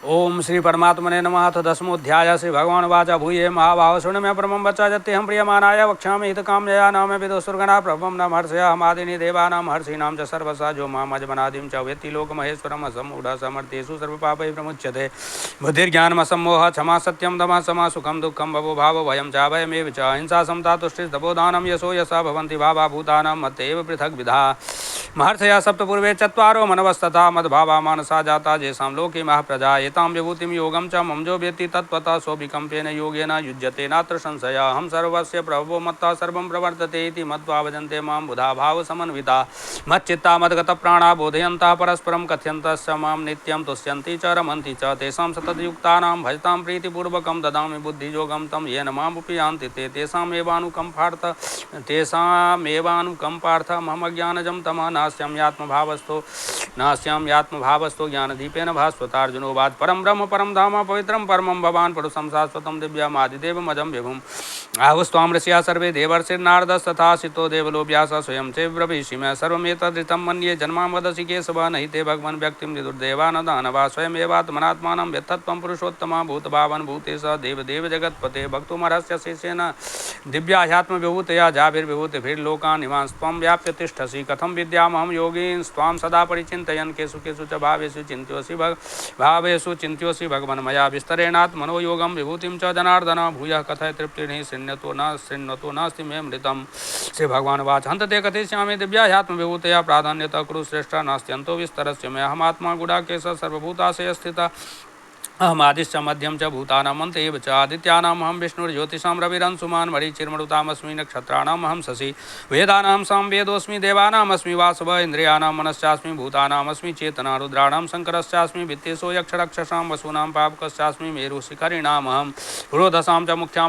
ओम श्री परमात्मने नमः। अथ दशमोऽध्यायः। श्री भगवान वाचा भूये महाभाव शृणु मे परमं वचा जत्यहं प्रियमाणाय वक्ष्यामि हितकामया नाम विदुसुरगणा प्रभवं न हर्षयामादिनि देवानां हर्षीणां च सर्वसा जो मामजमनादिं च वेत्ति लोकमहेश्वरम् असम्मूढः समर्थेषु सर्वपापैः प्रमुच्यते। बुद्धिर्ज्ञानमसम्मोहः क्षमा सत्यं दमः समः सुखं दुःखं भवो भावो भयं च भयमेव च अहिंसा समता तुष्टिस्तपोदानं यशो यशः भवन्ति भावा भूतानां मत्येव पृथग् विधा। महर्षया सप्तपूर्वे चत्वारो मनवस्तथा मद्भावा मानसा जाता येषां लोके महाप्रजा एतां विभूतिं योगं च मम वेत्ति तत्त्वतः सोऽभिकम्पेन योगेन युज्यते नात्र संशयः। अहं सर्वस्य प्रभवो मत्तः सर्वं प्रवर्तते इति मत्वा भजन्ते मां बुधा भावसमन्विता मच्चित्ता मद्गतप्राणा बोधयन्तः परस्परं कथयन्तश्च मां नित्यं तुष्यन्ति च रमन्ति च तेषां सततयुक्तानां भजतां प्रीतिपूर्वकं ददामि बुद्धियोगं तं येन मामुपि यान्ति ते तेषामेवानुकम्पार्थ मम ज्ञानजं तमः नास्याम्यात्मभावस्थो ज्ञानदीपेन भास्वतार्जुनोवाच परं ब्रह्म परं धाम पवित्रं परमं भवान् पुरुषं शाश्वतं दिव्यमादिदेवमजं विभुम् आहुस्त्वां ऋषिया सर्वे देवर्षिर्नारदस्तथासितो देवलो व्यासः स्वयं च ब्रवीषि मे सर्वमेतदृतं मन्ये जन्मां वदसि केशव नहि ते भगवन् व्यक्तिं विदुर्देवा न दानवा स्वयमेवात्मनात्मानं व्यत्तत्वं पुरुषोत्तमा भूतभावन् भूतेश देवदेव जगत्पते भक्तुमर्हस्य शेषेण दिव्याह्यात्मविभूतया जाभिर्विभूतिभिर्लोकान् निवांस्त्वं व्याप्य तिष्ठसि कथं विद्यामहं योगीन्स्त्वां सदा परिचिन्तयन् केषु केषु च भावेषु चिन्त्योऽसि भगवन् मया विस्तरेणात्मनो योगं विभूतिं च जनार्दन भूयः कथय तृप्तिर्हि शृण्वतो नास्ति मे मृतं। श्री भगवान वाच हन्त ते कथयिष्यामि दिव्याह्यात्मविभूतया प्राधान्यतः कुरु श्रेष्ठ नास्त्यन्तो विस्तरस्य मे अहमात्मा गुडाकेश सर्वभूताशय स्थितः अहमादिश्च मध्यम च भूतानां अन्त एव च आदित्यानाम् अहं विष्णुर्ज्योतिषां रविरंशुमान् मरीचिर्मरुतामस्मि नक्षत्राणाम् अहं शशि वेदानां सां वेदोऽस्मि देवानामस्मि वासवः इन्द्रियाणां मनश्चास्मि भूतानामस्मि चेतना रुद्राणां शङ्करश्चास्मि वित्तेषो यक्षरक्षसां वसूनां पावकश्चास्मि मेरुशिखरिणामहं पुरोधसां च मुख्यं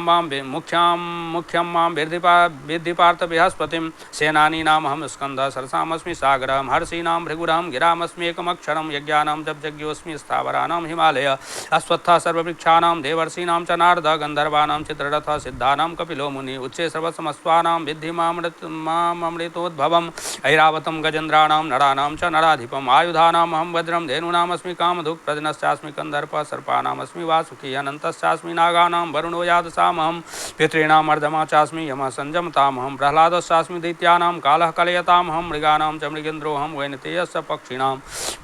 मां विद्धि पार्थ बृहस्पतिं सेनानीनामहं स्कन्दः सरसामस्मि सागरः महर्षीणां भृगुरहं गिरामस्म्येकमक्षरं यज्ञानां जपयज्ञोऽस्मि स्थावराणां हिमालय अश्वत्थः सर्ववृक्षाणां देवर्षीणां च नारद गन्धर्वाणां चित्ररथः सिद्धानां कपिलो मुनि उच्चे सर्वसमस्वानां विद्धि मामृतोद्भवम् ऐरावतं गजेन्द्राणां नराणां च नराधिपम् आयुधानाम् अहं वज्रं धेनूनामस्मि कामधुक् प्रजनश्चास्मि कन्दर्पः सर्पानामस्मि वासुकी अनन्तश्चास्मि नागानां वरुणो यादसामहं पितॄणाम् अर्धमा चास्मि यमः संयमतामहं प्रह्लादश्चास्मि दैत्यानां कालः कलयतामहं मृगाणां च मृगेन्द्रोऽहं वैनतेयश्च पक्षिणां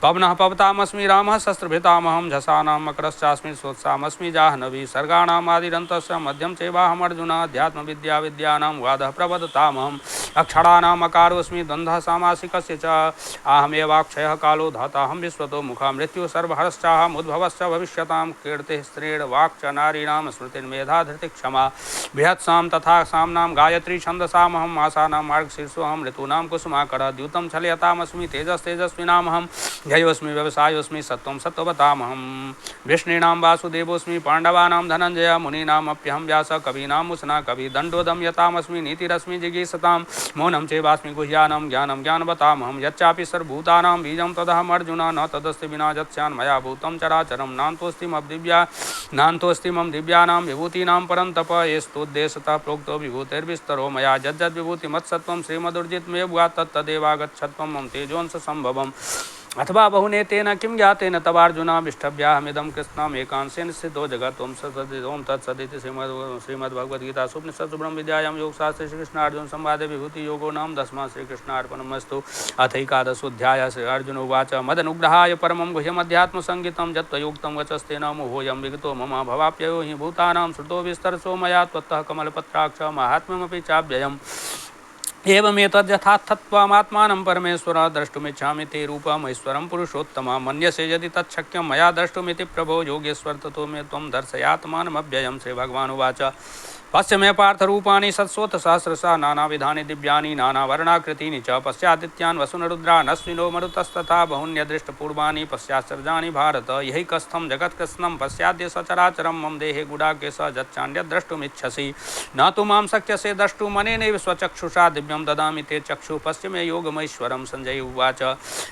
पवनः पवतामस्मि रामः शस्त्रभृतामहं झसानां मकरश्चास्मि स्वत्सामस्मि जाह्नवी सर्गाणाम् आदिरन्तस्य मध्यं चैवाहम् अर्जुन अध्यात्मविद्या विद्यानां वादः प्रवदतामहम् अक्षराणाम् अकारोऽस्मि द्वन्द्वः सामासिकस्य च अहमेवाक्षयः कालो धाताहं विश्वतो मुखः मृत्युः सर्वहरश्चाहम् उद्भवश्च भविष्यतां कीर्तिः स्त्रीण वाक् च नारीणां स्मृतिर्मेधा धृतिक्षमा बृहत्सां तथा साम्नां गायत्री छन्दसामहं मासानां मार्गशीर्षोऽहं ऋतूनां कुसुमाकरः द्यूतं छलयतामस्मि तेजस्तेजस्विनामहं जयोऽस्मि व्यवसायोऽस्मि सत्त्वं सत्त्ववतामहं वृष्णीनां वासुदेवोऽस्मि पाण्डवानां धनञ्जय मुनीनामप्यहं व्यासः कवीनां मुसना कवि दण्डोदं यतामस्मि नीतिरस्मि जिगीषतां मौनं चैवास्मि गुह्यानं ज्ञानं ज्ञानवतामहं यच्चापि सर्वभूतानां बीजं तदहम् अर्जुन न तदस्ति विना यत्स्यान् मया भूतं चराचरं नान्तोऽस्ति मम दिव्यानां विभूतीनां परन्तप येस्तोद्देशतः प्रोक्तो विभूतिर्विस्तरो मया यज्जद्विभूतिमत्सत्त्वं श्रीमदुर्जितमेव तत्तदेवागच्छत्वं मम तेजोंससम्भवम् अथवा बहुनेतेन किं ज्ञातेन तवार्जुनाभिष्टभ्याहमिदं कृष्णमेकांशेन स्थितो जगत्त्वं सतदिदों तत्सदिति श्रीमद्भगवद्गीतासु उपनिषत्सु ब्रह्मविद्यायां योगशास्त्रे श्रीकृष्णार्जुन संवादे विभूतियोगो नाम 10 श्रीकृष्णार्पणमस्तु। अथ एकादशोऽध्यायः। श्री अर्जुन उवाच मदनुग्रहाय परमं गुह्यमध्यात्मसंगितं यत्त्वयोक्तं वचस्तेन मोहोऽयं विगतो मम भवाप्ययो हि भूतानां श्रुतो विस्तरसो मया त्वत्तः कमलपत्राक्ष माहात्म्यमपि चाव्ययम् एवमेतद्यथार्थत्वमात्मानं परमेश्वर द्रष्टुमिच्छामि ते रूपमैश्वरं पुरुषोत्तमं मन्यसे यदि तच्छक्यं मया द्रष्टुमिति प्रभो योगेश्वर ततो मे त्वं दर्शयात्मानमव्ययम्। श्रीभगवानुवाच पश्य मे पार्थरूपाणि सत्सोत्सहस्रशः नानाविधानि दिव्यानि नानावर्णाकृतीनि च पश्यादित्यान् वसुनरुद्रान् अश्विनो मरुतस्तथा बहुन्यदृष्टपूर्वाणि पश्याश्चर्याणि भारत यैकस्थं जगत्कृत्स्नं पश्याद्य सचराचरं मम देहे गुडाकेश यच्चान्यद्द्रष्टुमिच्छसि न तु मां शक्यसे द्रष्टुमनेनैव स्वचक्षुषा दिव्यं ददामि ते चक्षुः पश्य मे योगमैश्वरं। संजय उवाच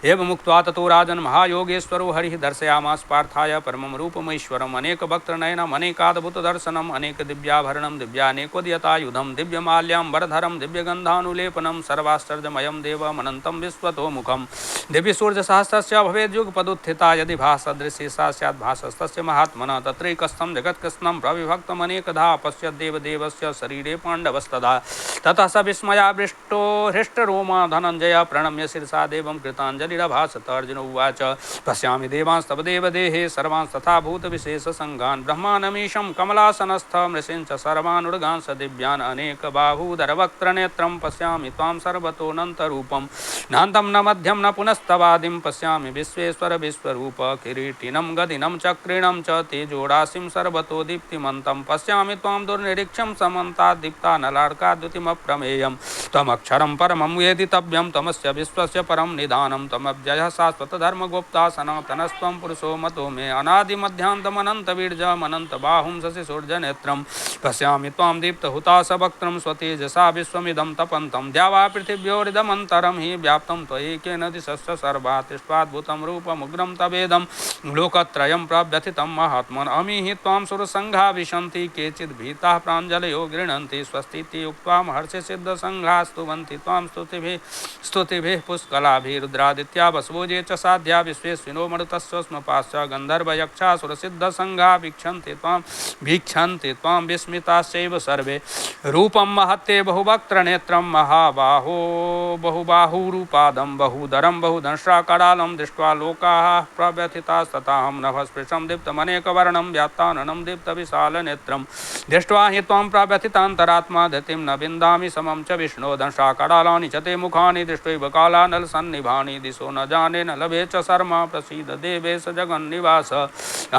एवमुक्त्वा ततो राजन् महायोगेश्वरो हरिः दर्शयामास पार्थाय परमं रूपमैश्वरम् अनेकवक्त्रनयनम् अनेकाद्भुतदर्शनम् अनेकदिव्याभरणं दिव्यानेकोदयतायुधं दिव्यमाल्याम्बरधरं दिव्यगन्धानुलेपनं सर्वाश्चर्यमयं देवमनन्तं विश्वतोमुखं दिव्यसूर्यसहस्रस्य भवेद्युगपदुत्थिता यदि भासदृशी सा स्यात् भासस्तस्य महात्मनः तत्रैकस्थं जगत्कृत्स्नं प्रविभक्तमनेकधा पश्यद्देवदेवस्य शरीरे पाण्डवस्तदा ततः स विस्मयावृष्टो हृष्टरोमा धनञ्जय प्रणम्य शिरसा देवं कृताञ्जलिरभासत अर्जुन उवाच पश्यामि देवांस्तव देवदेहे सर्वांस्तथा भूतविशेषसङ्गान् ब्रह्मानमीशं कमलासनस्थ मृषींच सर्वानुर्गान् स दिव्यान् अनेकबाहूदरवक्त्रनेत्रं पश्यामि त्वां सर्वतोऽनन्तरूपं नान्तं न मध्यं न पुनस्तवादिं पश्यामि विश्वेश्वर विश्वरूप किरीटिनं गदिनं चक्रिणं च तेजोराशिं सर्वतो दीप्तिमन्तं पश्यामि त्वां दुर्निरीक्षं समन्तात् दीप्तानलार्काद्युतिमप्रमेयं त्वमक्षरं परमं वेदितव्यं तमस्य विश्वस्य परं निधानं तमव्ययः शाश्वतधर्मगुप्ता सनातनस्त्वं पुरुषो मतो मे अनादिमध्यान्तमनन्तवीर्यमनन्तबाहुं शशिसूर्यनेत्रं पश्यामि त्वां दीप्तहुताशवक्त्रं स्वतेजसा विश्वमिदं तपन्तं द्यावा पृथिव्योरिदमन्तरं हि व्याप्तं त्वयैकेन दिशश्च सर्वा दृष्ट्वाद्भुतं रूपमुग्रं तवेदं लोकत्रयं प्रव्यथितं महात्मन् अमीहि त्वां सुरसङ्घा विशन्ति केचिद् भीताः प्राञ्जलयो गृह्णन्ति स्वस्तीति उक्त्वा महर्षि सिद्धसङ्घाः स्तुवन्ति त्वां स्तुतिभिः पुष्कलाभिरुद्रादित्या वसवो ये च साध्या विश्वेश्विनो मरुतस्व स्मपाश्च गन्धर्वयक्षासुरसिद्धसङ्घा वीक्षन्ति त्वां विस्मिताश्चैव सर्वे रूपं महत्ते बहुवक्त्रनेत्रं महाबाहो बहुबाहुरूपादं बहुधरं बहुदंष्ट्राकरालं दृष्ट्वा लोकाः प्रव्यथितास्तथाहं नभस्पृशं दीप्तमनेकवर्णं व्यात्ताननं दीप्तविशालनेत्रं दृष्ट्वा हि त्वां प्रव्यथितान्तरात्मा धृतिं न विन्दामि समं च विष्णो दंष्ट्राकरालानि च ते मुखानि दृष्ट्वैव कालानलसन्निभानि दिशो न जाने न लभे च शर्मा प्रसीद देवेश जगन्निवास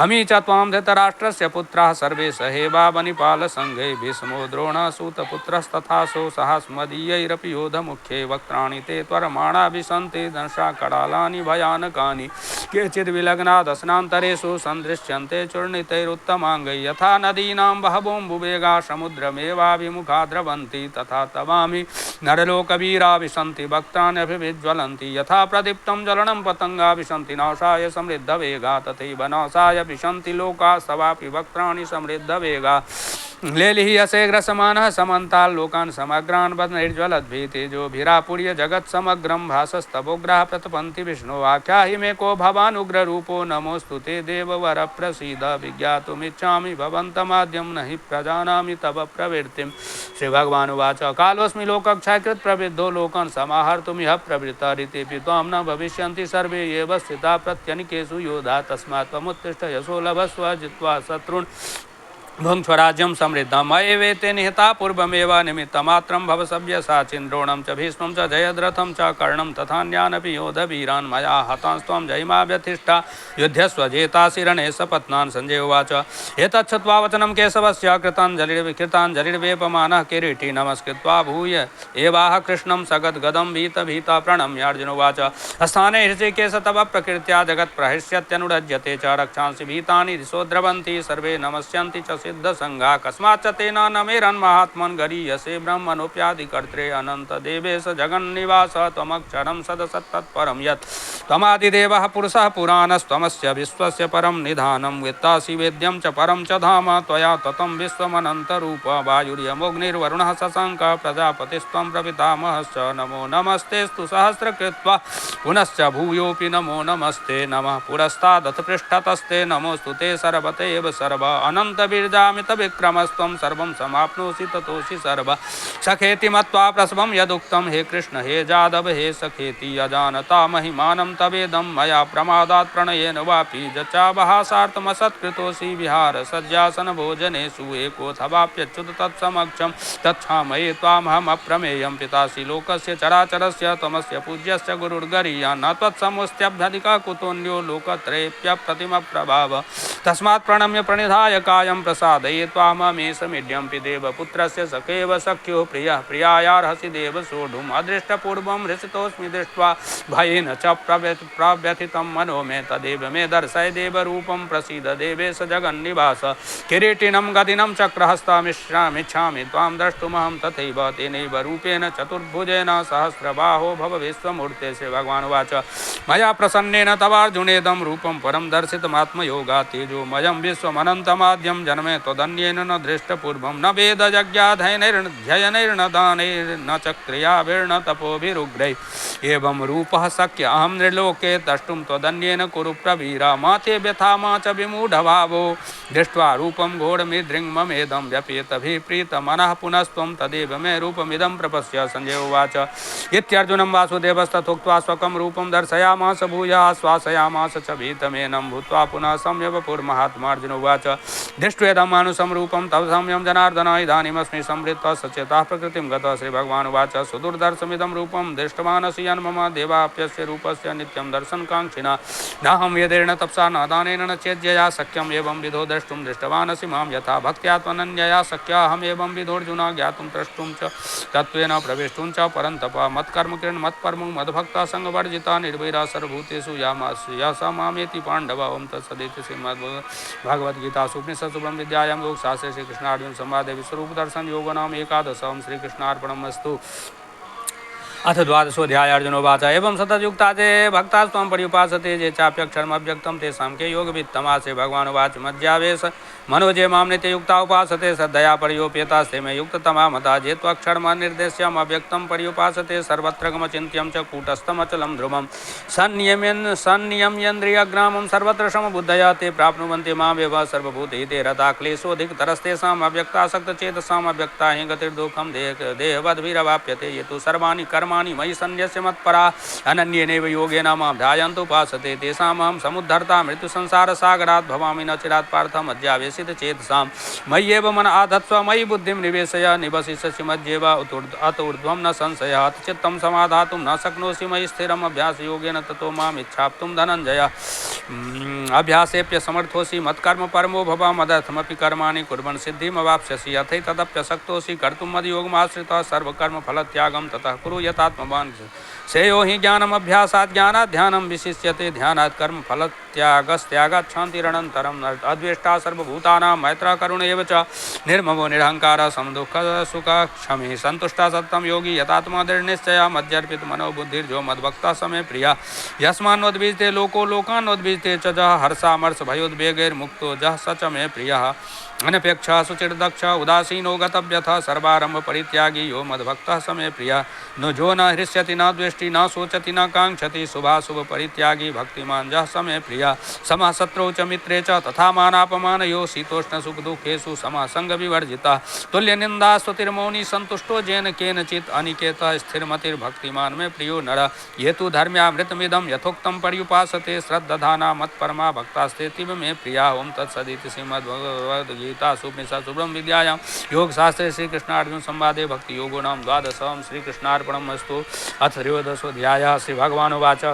अमी च त्वां धृतराष्ट्रस्य पुत्राः सर्वे सहेवावनिपालसङ्घे भीष्मो द्रोणः सूतपुत्रस्तथासो सहास्मदीयैरपि योधमुख्ये वक्त्राणि ते त्वरमाणा विशन्ति दंष्ट्राकरालानि भयानकानि केचिद्विलग्ना दशनान्तरेषु सन्दृश्यन्ते चूर्णितैरुत्तमाङ्गै यथा नदीनां बहवोऽम्बुवेगा समुद्रमेवाभिमुखा द्रवन्ति तथा तवामि नरलोकवीरा विशन्ति वक्त्राण्यभिविज्वलन्ति यथा प्रदीप्तं ज्वलनं पतङ्गा विशन्ति नाशाय समृद्धवेगा तथैव नाशाय विशन्ति लोकाः सवापि वक्त्राणि समृद्धवेगा लेलिह्यसे ग्रसमानः समन्ताल् लोकान् समग्रान् बध्नैर्ज्वलद्भिः तेजोभिरापूर्य जगत्समग्रं भासस्तवोग्राः प्रतपन्ति विष्णो आख्याहि मे को भवानुग्ररूपो नमोऽस्तु ते देववर प्रसीद विज्ञातुमिच्छामि भवन्तमाद्यं न हि प्रजानामि तव प्रवृत्तिं श्रीभगवानुवाच कालोऽस्मि लोकक्षयकृत् प्रवृद्धो लोकान् समाहर्तुमिह प्रवृत्तरितेऽपि त्वां न भविष्यन्ति सर्वे एव स्थिता प्रत्यनिकेषु योधा तस्मात् त्वमुत्तिष्ठ यशो लभस्व जित्वा शत्रून् भुङ्क्ष्वराज्यं समृद्धं मयैवेते निहता पूर्वमेव निमित्तमात्रं भव सव्यसाचिन्द्रोणं च भीष्मं च जयद्रथं च कर्णं तथान्यानपि योधवीरान् मया हतांस्त्वं जयिमा व्यथिष्ठा युध्यस्व जेतासि रणे सपत्नान् सञ्जय उवाच एतच्छ्रुत्वा वचनं केशवस्य कृताञ्जलिर्वेपमानः किरीटी नमस्कृत्वा भूय एवाह कृष्णं सगद्गदं भीतभीता प्रणम्य अर्जुन उवाच स्थाने हृषिकेश तव प्रकृत्या जगत्प्रहृष्यत्यनुरज्यते च रक्षांसि भीतानि दिशो द्रवन्ति सर्वे नमस्यन्ति च सिद्धसङ्घा कस्माच्च तेन न मेरन्महात्मन् गरीयसे ब्रह्मणोऽप्यादिकर्त्रे अनन्तदेवेश जगन्निवास त्वमक्षरं सदसत्तत्परं यत् त्वमादिदेवः पुरुषः पुराणस्त्वमस्य विश्वस्य परं निधानं वेत्तासि वेद्यं च परं च धाम त्वया ततं विश्वमनन्तरूप वायुर्यमोऽग्निर्वरुणः शशाङ्कः प्रजापतिस्त्वं प्रपितामहश्च नमो नमस्तेस्तु सहस्रकृत्वा पुनश्च भूयोऽपि नमो नमस्ते नमः पुरस्तादथ पृष्ठतस्ते नमोऽस्तु ते सर्वत एव सर्व अनन्तवीर्यामितविक्रमस्त्वं सर्वं समाप्नोषि ततोऽसि सर्व सखेति मत्वा प्रसवं यदुक्तं हे कृष्ण हे जादव हे सखेति अजानता महिमानं तवेदं मया प्रमादात् प्रणयेन वापि जचावहासार्थमसत्कृतोऽसि विहार सज्जासन भोजनेषु एकोऽथवाप्यच्युत तत्समक्षं तच्छामये त्वामहमप्रमेयं पितासि लोकस्य चराचरस्य त्वमस्य पूज्यस्य गुरुर्गरीया न त्वत्समोऽस्त्यभ्यधिकः कुतोऽन्यो लोकत्रयेऽप्यप्रतिमप्रभाव तस्मात् प्रणम्य प्रणिधाय कायं प्रसादये त्वामहमेषमीड्यं देवपुत्रस्य सखेव सख्यो प्रियः प्रियायार्हसि देव सोढुम् अदृष्टपूर्वं हृषितोऽस्मि दृष्ट्वा भयेन च प्रव्यथितं मनो मे तदेव मे दर्शय देवरूपं प्रसीद देवेश जगन्निवास किरीटिनं गदिनं चक्रहस्तमिच्छामि त्वां द्रष्टुमहं तथैव तेनैव रूपेण चतुर्भुजेन सहस्रबाहो भव विश्वमूर्ते श्रीभगवानुवाच मया प्रसन्नेन तवार्जुनेदं रूपं परं दर्शितमात्मयोगात् तेजोमयं विश्वमनन्तमाद्यं जन्मे त्वदन्येन न दृष्टपूर्वं न वेदयज्ञाध्ययनैर्न दानैर्न च क्रियाभिर्न तपोभिरुग्रैः एवं रूपः शक्य अहं नृलोके द्रष्टुं त्वदन्येन कुरु प्रवीरा मा ते व्यथा मा च विमूढभावो दृष्ट्वा रूपं घोरमिदृङ्ममेदं व्यपेतभिप्रीतमनः पुनस्त्वं तदेव मे रूपमिदं प्रपश्य संजय उवाच इत्यर्जुनं वासुदेवस्तथोक्त्वा स्वकं रूपं दर्शयामास भूयः श्वासयामास च भीतमेनं भूत्वा पुनः संयमपुर्महात्मार्जुन उवाच दृष्ट्वेदं मानुषं रूपं तव सौम्यं जनार्दन इदानीमस्मि संवृत्तः सचेतः प्रकृतिं गतः श्रीभगवान् उवाच सुदुर्दर्शमिदं रूपं दृष्टवानसि यन्मम देवाप्यस्य रूपस्य नित्यं दर्शनकाङ्क्षिणा नाहं वेदेन तपसा न दानेन न चेद्यया शक्यम् एवं विधो द्रष्टुं दृष्टवानसि मां यथा भक्त्या त्वनन्यया शक्याहम् एवं विधोऽर्जुन ज्ञातुं द्रष्टुं च तत्त्वेन प्रवेष्टुं च परन्तप मत्कर्म किरण मत्परमो मद्भक्ता संगवर्जिता निर्वैरा सर्वभूतेषु यासा मामेति पाण्डव ओं तत्सदिति श्रीमद्भगवद्गीतासु उपनिषत्सु ब्रह्मविद्यायां योगशास्त्रे श्रीकृष्णार्जुन संवादे विश्वरूपदर्शन योगो नाम एकादशं श्रीकृष्णार्पणमस्तु। अथ द्वादशोऽध्याय अर्जुनोवाच एवं सततयुक्ता चे भक्तास्त्वं पर्युपासते ये चाप्यक्षरमव्यक्तं तेषां के योगवित्तमासे भगवान् उवाच मज्जावेश मनोजे मां नित्ययुक्ता उपासते श्रद्धया पर्योपेतास्ते मे युक्ततमा मता जे त्वक्षरमनिर्देश्यम् अव्यक्तं पर्युपासते सर्वत्र गमचिन्त्यं च कूटस्थमचलं ध्रुवं सन्नियम्येन्द्रियग्रामं सर्वत्र समबुद्धया ते प्राप्नुवन्ति मामेव सर्वभूतहिते रता क्लेशोऽधिकतरस्तेषाम् अव्यक्तासक्तचेतसाम् अव्यक्ता हि गतिर्दुःखं देहवद्भिरवाप्यते ये तु सर्वाणि कर्माणि मयि सन्न्यस्य मत्परा अनन्येनैव योगेन मां ध्यायन्तु उपासते तेषामहं समुद्धर्ता मृत्युसंसारसागरात् भवामि न चिरात् पार्थ मज्जावेशितचेतसां मय्येव मन आधत्स्व मयि बुद्धिं निवेशय निवसिष्यसि मध्येव अत ऊर्ध्वं न संशयः अथ चित्तं समाधातुं न शक्नोषि मयि स्थिरम् अभ्यासयोगेन ततो माम् इच्छाप्तुं धनञ्जय अभ्यासेऽप्य समर्थोऽसि मत्कर्म परमो भव मदर्थमपि कर्माणि कुर्वन् सिद्धिमवाप्स्यसि यथैतदप्यशक्तोऽसि कर्तुं मद्योगमाश्रितः सर्वकर्मफलत्यागं ततः कुरु यथात्मवान् श्रेयो हि ज्ञानमभ्यासात् ज्ञानात् ध्यानं विशिष्यते ध्यानात् कर्मफलत्यागस्त्यागात् शान्तिरनन्तरम् अद्वेष्टा सर्वभूतानां मैत्रः करुण एव च निर्ममो निरहङ्कारः समदुःखसुखः क्षमी सन्तुष्टः सत्तं योगी यतात्मा दृढनिश्चयः मध्यर्पित मनोबुद्धिर्यो मद्भक्तः समे प्रियः यस्मान्नोद्विजते लोको लोकान्नोद्विजते च जः हर्षामर्ष भयोद्वेगैर्मुक्तो जः स च मे प्रियः अनपेक्षः सुचिर्दक्ष उदासीनो गतव्यथः सर्वारम्भ परित्यागी यो मद्भक्तः समे प्रियः न जो न हृष्यति न द्वेष्टि न शोचति न काङ्क्षति शुभाशुभ परित्यागी भक्तिमान् जः समे प्रियः समः शत्रौ च मित्रे च तथा मानापमानयो शीतोष्ण सुख दुःखेषु समः संगविवर्जितः तुल्यनिन्दा स्तुतिर्मौनी सन्तुष्टो जेन केनचित् अनिकेतः स्थिरमतिर्भक्तिमान् मे प्रियो नरः ये तु धर्म्यामृतमिदं यथोक्तं पर्युपासते श्रद्दधाना मत्परमा भक्तास्तेऽतीव मे प्रियाः ओं तत्सदिति श्रीमद्भगवद्गीतासु उपनिषत्सु ब्रह्मविद्यायां योगशास्त्रे श्रीकृष्णार्जुन संवादे भक्तियोगो नाम द्वादशं श्रीकृष्णार्पणमस्तु। अथ त्रयोदशोऽध्यायः श्रीभगवानुवाच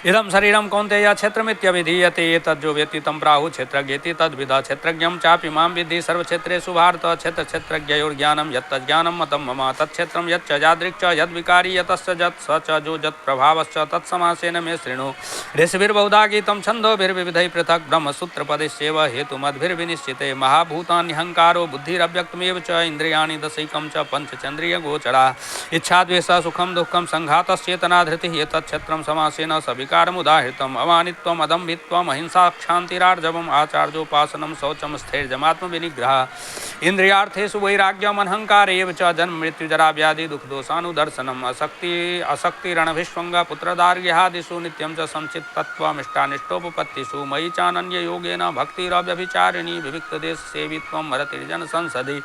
इदं शरीरं कौन्तेय क्षेत्रमित्यभिधीयते तज्जो वेत्ति तं प्राहुः क्षेत्रज्ञेति तद्विद क्षेत्रज्ञं चापि मां विद्धि सर्वक्षेत्रेषु भारत क्षेत्रक्षेत्रज्ञयोर्ज्ञानं यत्तज्ज्ञानं मतं मम तत्क्षेत्रं यच्च यादृक् यद्विकारी यतश्च जत् स च जो जत्प्रभावश्च तत्समासेन मे शृणु ऋषिभिर्बहुधा गीतं छन्दोभिर्विविधैः पृथक् ब्रह्मसूत्रपदेश्चैव हेतुमद्भिर्विनिश्चिते महाभूतान्यहङ्कारो बुद्धिरव्यक्तमेव च इन्द्रियाणि दशैकं च पञ्चचन्द्रियगोचराः इच्छाद्वेषः सुखं दुःखं सङ्घातश्चेतना धृतिः एतत्क्षेत्रं समासेन सविकारमुदाहृतम् अमानित्वम् अदम्भित्वम् अहिंसा क्षान्तिरार्जवम् आचार्योपासनं शौचं स्थैर्यमात्मविनिग्रहः इन्द्रियार्थेषु वैराग्यम् अहङ्कार एव च जन्म मृत्युजरा व्याधि दुःखदोषानुदर्शनम् असक्तिरणभिष्वङ्ग पुत्रदार्घ्यादिषु नित्यं च संचित्तत्वमिष्टानिष्टोपपत्तिषु मयि चानन्ययोगेन भक्तिरव्यभिचारिणी विविक्तदेशसेवित्वं मरतिर्जनसंसदि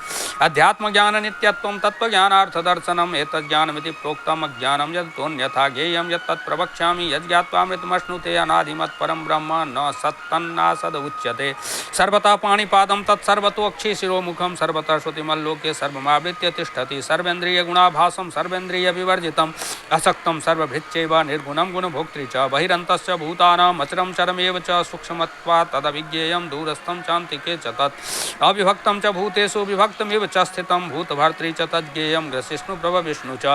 अध्यात्मज्ञाननित्यत्वं तत्त्वज्ञानार्थदर्शनम् एतज्ज्ञानमिति प्रोक्तम् अज्ञानं यदतोऽन्यथा ज्ञेयं यत्तत्प्रवक्ष्यामि यज्ञात्वामृतमश्नुते अनादिमत्परं ब्रह्म न सत्तन्नासदुच्यते सर्वतः पाणिपादं तत्सर्वतोऽक्षि शिरोमुखं सर्वतः श्रुतिमल्लोके सर्वमावृत्य तिष्ठति सर्वेन्द्रियगुणाभासं सर्वेन्द्रियविवर्जितम् असक्तं सर्वभृच्चैव निर्गुणं गुणभोक्तृ च बहिरन्तश्च भूतानाम् अचरं चरमेव च सूक्ष्मत्वात् तदविज्ञेयं दूरस्थं चान्तिके च तत् अविभक्तं च भूतेषु विभक्तमिव च स्थितं भूतभर्तृ च तज्ज्ञेयं ग्रसिष्णुप्रभविष्णु च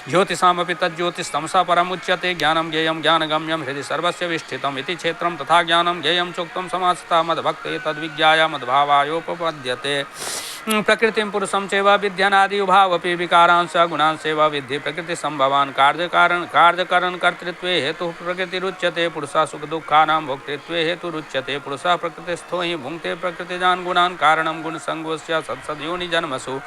ज्योतिषामपि तज्ज्योतिस्तमसा परमुच्यते ज्ञानं ज्ञेयं ज्ञानगम्यं हृदि सर्वस्य विष्ठितम् इति क्षेत्रं तथा ज्ञानं ज्ञेयं चोक्तं समासतः मद्भक्ते तद्विज्ञाय मद्भावायोपपद्यते प्रकृतिं पुरुषं चैव विद्यनादि उभावपि विकारांश गुणांशेव विद्धि प्रकृति संभवान् कार्यकरण कर्तृत्वे हेतु प्रकृतिरुच्यते पुरुषः सुख दुःखानां भोक्तृत्वे हेतुरुच्यते पुरुषः प्रकृतिस्थो हि भुङ्क्ते प्रकृतिजान् गुणान् कारणं गुणसङ्गोऽस्य सत्सद्योनि जन्मसु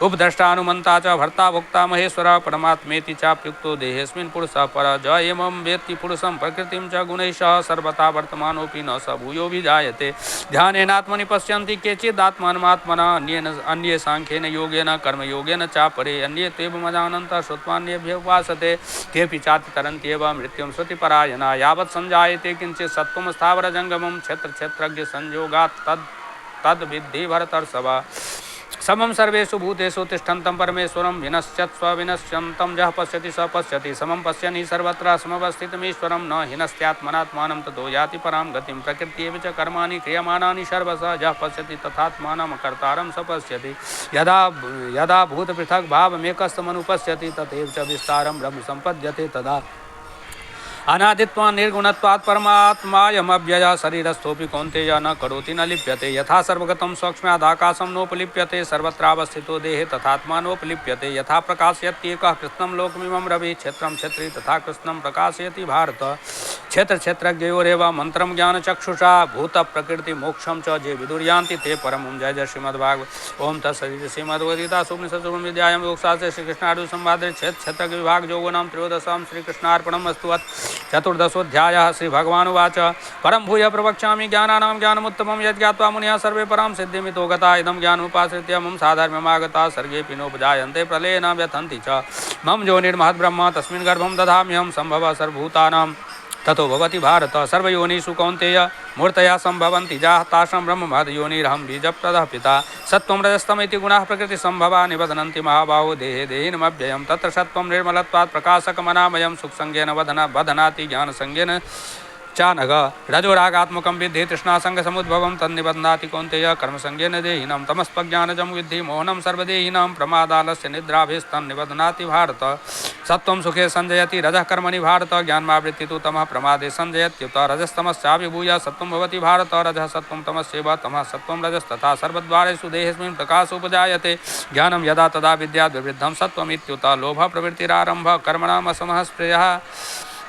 उपद्रष्टानुमन्ता च भर्ता भोक्ता महेश्वरः परमात्मेति चाप्युक्तो देहेऽस्मिन् पुरुषः परः ज एवं वेत्ति पुरुषं प्रकृतिं च गुणैः सह सर्वथा वर्तमानोऽपि न स भूयो विजायते ध्यानेनात्मनि पश्यन्ति केचिदात्मानमात्मना अन्ये सांख्येन योगेन कर्मयोगेन चापरे अन्ये त्वेवमजानन्तः श्रुत्वान्येभ्यः उपासते तेऽपि चातितरन्त्येव मृत्युं श्रुतिपरायणा यावत् सञ्जायते किञ्चित् सत्त्वं स्थावरजङ्गमं क्षेत्रक्षेत्रज्ञसंयोगात् तद्विद्धि भरतर्षभ समं सर्वेषु भूतेषु तिष्ठन्तं परमेश्वरं विनश्यत्स्व विनश्यन्तं यः पश्यति स पश्यति समं पश्यन् हि सर्वत्र समवस्थितमीश्वरं न हिनस्त्यात्मनात्मानं ततो याति परां गतिं प्रकृत्येव च कर्माणि क्रियमाणानि सर्वशः यः पश्यति तथात्मानं कर्तारं स पश्यति यदा भूतपृथक् भावमेकस्तमनुपश्यति तथैव च विस्तारं ब्रह्म सम्पद्यते तदा अनादित्वान् निर्गुणत्वात् परमात्मायमव्ययः शरीरस्थोऽपि कौन्तेय न करोति न लिप्यते यथा सर्वगतं सूक्ष्म्यादाकाशं नोपलिप्यते सर्वत्रावस्थितो देहे तथात्मा नोपलिप्यते यथा प्रकाशयत्येकः कृत्स्नं लोकमिमं रविः क्षेत्रं क्षेत्री तथा कृत्स्नं प्रकाशयति भारत क्षेत्रक्षेत्रज्ञयोरेव मन्त्रं ज्ञानचक्षुषा भूतप्रकृतिमोक्षं च ये विदुर्यान्ति ते परमं जय जय श्रीमद्भागवत ओम तत्सदिति श्रीमद्भगवद्गीतासूपनिषत्सु विद्यायां योगशास्त्रे श्रीकृष्णार्जुनसंवादे क्षेत्रविभागयोगो नाम त्रयोदशं श्रीकृष्णार्पणमस्तु चतुर्दशोऽध्यायः श्रीभगवानुवाच परं भूय प्रवक्ष्यामि ज्ञानानां ज्ञानमुत्तमं यज्ञात्वा मुनिः सर्वे परां सिद्धिमितो गता इदं ज्ञानमुपाश्रित्य मम साधर्म्यमागताः सर्गेऽपि नोपजायन्ते प्रलयेन व्यथन्ति च मम योनिर्महद्ब्रह्म तस्मिन् गर्भं दधाम्यहं सम्भवः सर्वभूतानां ततो भवति भारत सर्वयोनिषु कौन्तेय मूर्तया सम्भवन्ति जाः तासां ब्रह्ममहद्योनिरहं बीजप्रदः पिता सत्त्वं रजस्तमिति गुणाः प्रकृतिसम्भवा निबध्नन्ति महाबाहो देहे देहिनमव्ययं तत्र सत्त्वं निर्मलत्वात् प्रकाशकमनामयं सुखसंज्ञेन बध्नाति ज्ञानसंज्ञेन चानघ रजोरागात्मकं विद्धि तृष्णासङ्गसमुद्भवं तन्निबध्नाति कौन्तेय कर्मसंज्ञेन देहिनं तमस्पज्ञानजं विद्धि मोहनं सर्वदेहिनां प्रमादालस्य निद्राभिस्तन्निबध्नाति भारत सत्त्वं सुखे संजयति रजः कर्मणि भारत ज्ञानमावृत्ति तु तमः प्रमादे संजयत्युत रजस्तमश्चाभिभूय सत्त्वं भवति भारत रजः सत्त्वं तमस्यैव तमः सत्त्वं रजस्तथा सर्वद्वारेषु देहेऽस्मिन् प्रकाशोपजायते ज्ञानं यदा तदा विद्याद् विवृद्धं सत्त्वमित्युत लोभः प्रवृत्तिरारम्भः कर्मणामसमः स्पृहः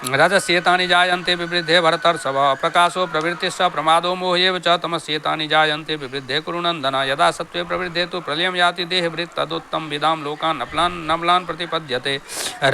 रजस्येतानि जायन्ते विवृद्धे भरतर्षभ प्रकाशो प्रवृत्तिश्च प्रमादो मोह्येव च तमस्येतानि जायन्ते विवृद्धे कुरुनन्दन यदा सत्त्वे प्रवृद्धे तु प्रलयं याति देहभृत् तदुत्तम विदां लोकान् नमलान् प्रतिपद्यते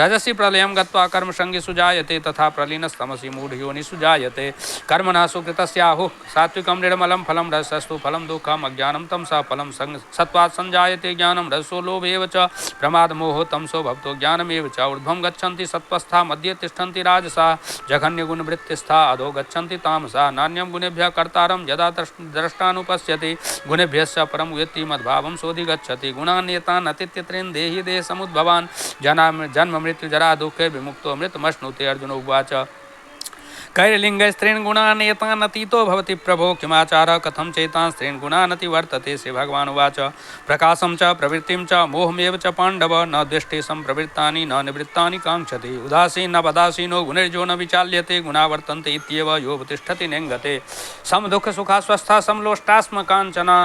रजसि प्रलयं गत्वा कर्मसङ्गिषु जायते तथा प्रलीनस्तमसि मूढयोनिषु जायते कर्मणः सुकृतस्याहुः सात्विकं निर्मलं फलं रजसस्तु फलं दुःखम् अज्ञानं तमसः फलं सत्त्वात् संजायते ज्ञानं रजसो लोभेव च प्रमादमोहो तमसो भवतो ज्ञानमेव च ऊर्ध्वं गच्छन्ति सत्त्वस्था मध्ये तिष्ठन्ति राजसा जघन्यगुणवृत्तिस्था अधो गच्छन्ति तामसा नान्यं गुणेभ्यः कर्तारं यदा द्रष्टानुपश्यति गुणेभ्यश्च परं वेत्ति मद्भावं सोऽधिगच्छति गुणान्येतान् अतीत्यत्रेण देहि देहसमुद्भवान् जन्म मृत्यु जरा दुःखे विमुक्तो मृतमश्नुते अर्जुन उवाच कैर्लिङ्गस्त्रीन् गुणान् एतान् अतीतो भवति प्रभो किमाचारः कथं चैतान् स्त्रीन् गुणान् अतिवर्तते श्री भगवान् उवाच प्रकाशं च प्रवृत्तिं च मोहमेव च पाण्डव न द्वेष्टे संप्रवृत्तानि न निवृत्तानि काङ्क्षते उदासीन न पदासीनो गुणैर्जो न विचाल्यते गुणा वर्तन्ते इत्येव योऽवतिष्ठति नेङ्गते समदुःखसुखास्वस्था समलोष्टास्म काञ्चना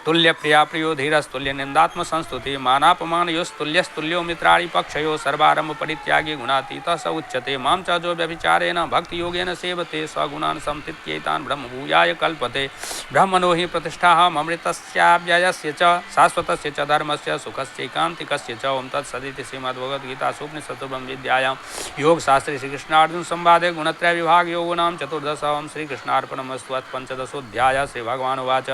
तुल्य प्रिया प्रियो धीरस्तुल्य निंदात्म संस्तुति मानापमानयोस्तुल्यस्तुल्यो मित्राणि पक्षयो सर्वारंभ परित्यागी गुणातीतः स उच्यते मां च जो व्यभिचारेण भक्ति योगेन सेवते स्वगुणान् संतीत्यैतान् ब्रह्म भूयाय कल्पते ब्रह्मणो हि प्रतिष्ठाहम् अमृतस्याव्ययस्य च शाश्वतस्य च धर्मस्य सुखस्यैकान्तिकस्य च ओं तत्सदिति श्रीमद्भगवद्गीतासु उपनिषत्सु ब्रह्मविद्यायां योगशास्त्रे श्रीकृष्णार्जुन संवादे गुणत्रय विभाग योगो नाम चतुर्दशः श्रीकृष्णार्पणमस्तु पंचदशोऽध्यायः श्रीभगवानुवाच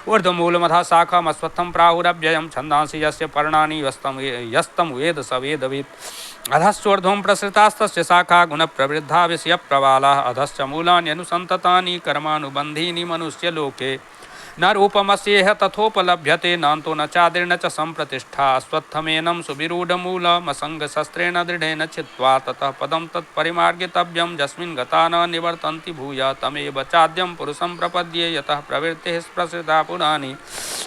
ऊर्ध्वमूलमथ शाखमस्वत्थं प्राहुरव्ययं छन्दांसि यस्य पर्णानि यस्तं वेद स वेदवित् अधश्चोर्ध्वं प्रसृतास्तस्य शाखा गुणप्रवृद्धा विषयप्रवालाः अधश्च मूलान्यनुसन्ततानि कर्मानुबन्धीनि मनुष्यलोके न रूपमस्येह तथोपलभ्यते नान्तो न चादिर्न च संप्रतिष्ठा स्वत्थमेनं सुविरूढमूलमसङ्गशस्त्रेण दृढेन छित्त्वा ततः पदं तत्परिमार्गितव्यं यस्मिन् गता न निवर्तन्ति भूय तमेव चाद्यं पुरुषं प्रपद्ये यतः प्रवृत्तिः प्रसृता पुराणी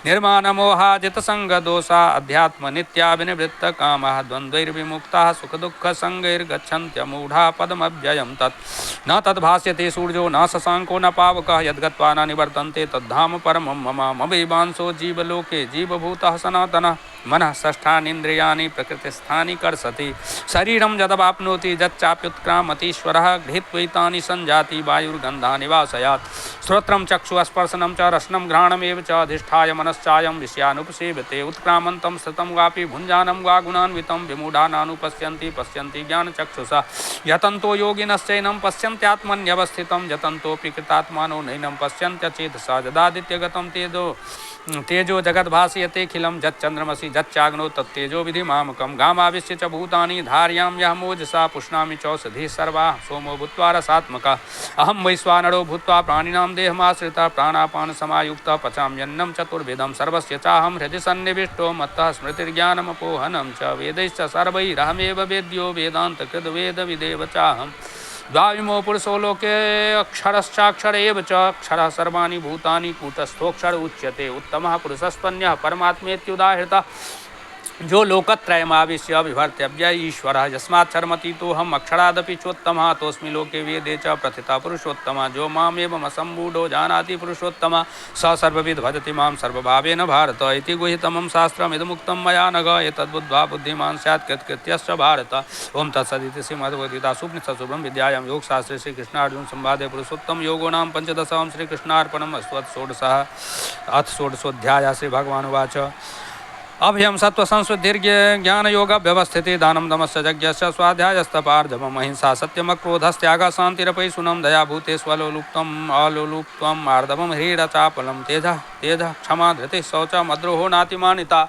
निर्माणमोहाजितसङ्गदोषा अध्यात्मनित्याभिनिवृत्तकामः द्वन्द्वैर्विमुक्ताः सुखदुःखसङ्गैर्गच्छन्त्यमूढा पदमव्ययं तत् न तद्भास्यते सूर्यो न शशाङ्को न पावकः यद्गत्वा न निवर्तन्ते तद्धाम परमं मम ममैवांशो जीवलोके जीवभूतः सनातनः मनः षष्ठानीन्द्रियाणि प्रकृतिस्थानि कर्षति शरीरं यदवाप्नोति यच्चाप्युत्क्रामतीश्वरः गृहीत्वैतानि सञ्जाति वायुर्गन्धानि वासयात् श्रोत्रं चक्षुस्पर्शनं च रसनं घ्राणमेव च अधिष्ठाय मनश्चायं विषयानुपसेवते उत्क्रामन्तं स्थितं वापि भुञ्जानं वा गुणान्वितं विमूढानानुपश्यन्ति पश्यन्ति ज्ञानचक्षुषा यतन्तो योगिनश्चैनं पश्यन्त्यात्मन्यवस्थितं यतन्तोऽपि कृतात्मानो नैनं पश्यन्त्यचेतसा यदादित्यगतं तेजो जगद्भासयतेऽखिलं यच्चन्द्रमसि यच्चाग्नौ तत्तेजो विधिमामकं गामाविश्य च भूतानि धारयां यमोजसा पुष्णामि चौषधिः सर्वाः सोमो भूत्वा रसात्मकः अहं वैश्वानरो भूत्वा प्राणिनां देहमाश्रितः प्राणापानसमायुक्तः पचाम्यन्नं चतुर्विधं सर्वस्य चाहं हृदि सन्निविष्टो मत्तः स्मृतिर्ज्ञानमपोहनं च वेदैश्च सर्वैरहमेव वेद्यो वेदान्तकृद्वेदविदेव चाहम् द्वाविमो पुरुषो लोके अक्षरश्चाक्षर एव च अक्षरः सर्वाणि भूतानि कूटस्थोऽक्षर उच्यते उत्तमः पुरुषस्त्वन्यः परमात्मेत्युदाहृतः जो लोकत्रयमाविश्य विभर्त्यव्य ईश्वरः यस्माच्छर्मतीतोऽहम् अक्षरादपि चोत्तमः तोऽस्मि लोके वेदे च प्रथितः पुरुषोत्तमः जो मामेवमसम्मूढो जानाति पुरुषोत्तमः स सर्वविद् भजति मां सर्वभावेन भारत इति गुह्यतमं शास्त्रमिदमुक्तं मया नघ एतद्बुद्ध्वा बुद्धिमान् स्यात् कृतकृत्यश्च भारत ओं तत्सदिति श्रीमद्भगवद्गीतासूपनिषत्सु ब्रह्मविद्यायां योगशास्त्रे श्रीकृष्णार्जुनसंवादे पुरुषोत्तम योगो नाम पंचदशं श्रीकृष्णार्पणमस्तु अथ षोडशोऽध्यायः श्रीभगवानुवाच अभयं सत्त्वसंशुद्धिर्ज्ञानयोग व्यवस्थिति दानं दमस्य यज्ञस्य स्वाध्यायस्तपार्जवम् अहिंसा सत्यमक्रोधस्त्यागः शान्तिरपैशुनं दया भूतेष्वलोलुप्तम् अलोलुप्त्वम् आर्दवं ह्रीरचापलं तेजः क्षमा धृतिः शौचः मद्रोहो नातिमानिता